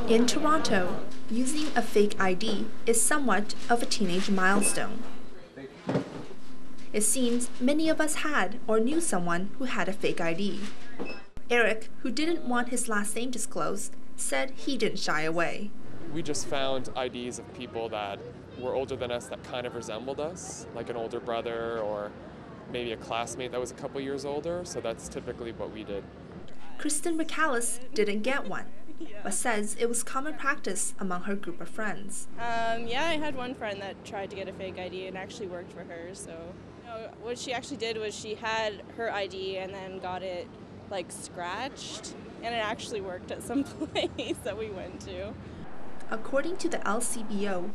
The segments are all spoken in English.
In Toronto, using a fake ID is somewhat of a teenage milestone. It seems many of us had or knew someone who had a fake ID. Eric, who didn't want his last name disclosed, said he didn't shy away. We just found IDs of people that were older than us that kind of resembled us, like an older brother or maybe a classmate that was a couple years older, so that's typically what we did. Kristen McCallis didn't get one, but says it was common practice among her group of friends. Yeah, I had one friend that tried to get a fake ID and actually worked for her. So what she actually did was she had her ID and then got it like scratched, and it actually worked at some place that we went to. According to the LCBO,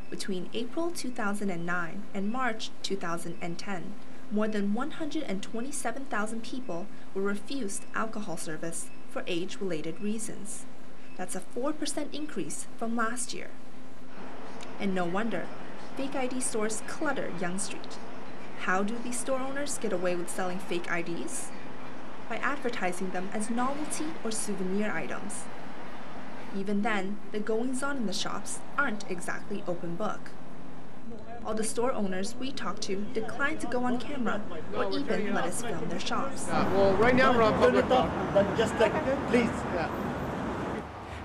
between April 2009 and March 2010, more than 127,000 people were refused alcohol service for age-related reasons. That's a 4% increase from last year. And no wonder, fake ID stores clutter Yonge Street. How do these store owners get away with selling fake IDs? By advertising them as novelty or souvenir items. Even then, the goings-on in the shops aren't exactly open book. All the store owners we talked to declined to go on camera or even let us film their shops. Well, right now we're on public talk. Just like, please.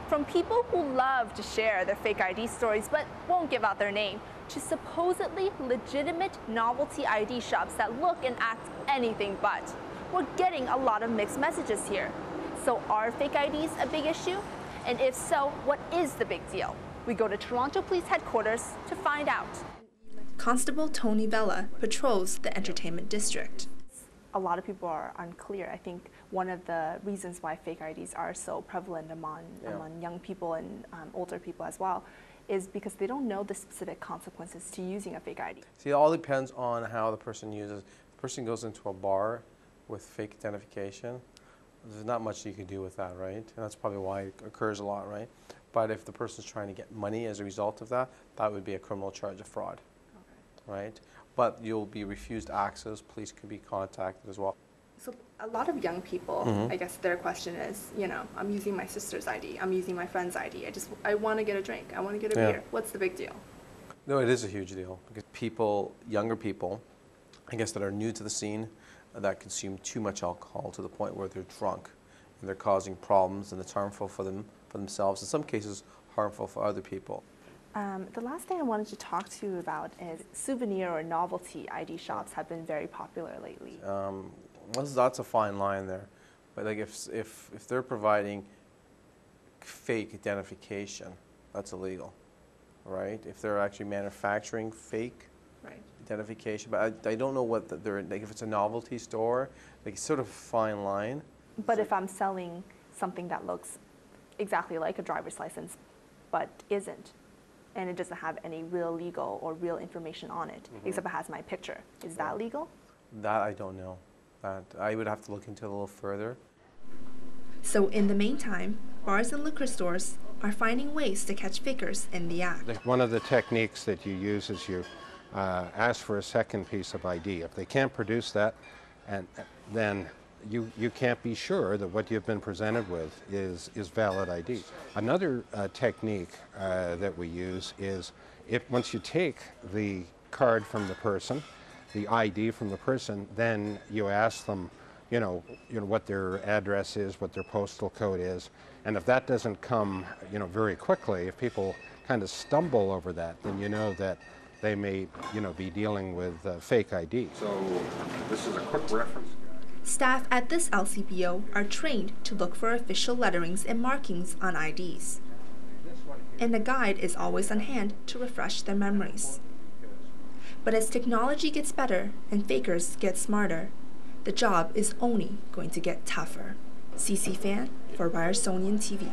From people who love to share their fake ID stories but won't give out their name, to supposedly legitimate novelty ID shops that look and act anything but. We're getting a lot of mixed messages here. So are fake IDs a big issue? And if so, what is the big deal? We go to Toronto Police Headquarters to find out. Constable Tony Vella patrols the entertainment district. A lot of people are unclear. I think one of the reasons why fake IDs are so prevalent among young people and older people as well is because they don't know the specific consequences to using a fake ID. See, it all depends on how the person uses. If the person goes into a bar with fake identification, there's not much you can do with that, right? And that's probably why it occurs a lot, right? But if the person's trying to get money as a result of that, that would be a criminal charge of fraud, right? But you'll be refused access. Police can be contacted as well. So a lot of young people, I guess their question is, I'm using my sister's ID, I'm using my friend's ID. I want to get a drink, I want to get a beer. What's the big deal? No, it is a huge deal because younger people, I guess that are new to the scene, that consume too much alcohol to the point where they're drunk and they're causing problems, and it's harmful for themselves, in some cases harmful for other people. The last thing I wanted to talk to you about is souvenir or novelty ID shops have been very popular lately. That's a fine line there, but like if they're providing fake identification, that's illegal, right? If they're actually manufacturing fake identification, but I don't know what they're like. If it's a novelty store, like it's sort of a fine line. But if I'm selling something that looks exactly like a driver's license, but isn't, and it doesn't have any real legal or real information on it, except it has my picture, is that legal? That I don't know. That I would have to look into it a little further. So in the meantime, bars and liquor stores are finding ways to catch fakers in the act. One of the techniques that you use is you ask for a second piece of ID. If they can't produce that, and then you can't be sure that what you've been presented with is valid ID. Another technique that we use is once you take the card from the person, the ID from the person, then you ask them, what their address is, what their postal code is, and if that doesn't come, very quickly, if people kind of stumble over that, then you know that they may, be dealing with fake ID. So this is a quick reference. Staff at this LCBO are trained to look for official letterings and markings on IDs. And a guide is always on hand to refresh their memories. But as technology gets better and fakers get smarter, the job is only going to get tougher. CC Fan for Ryerson TV.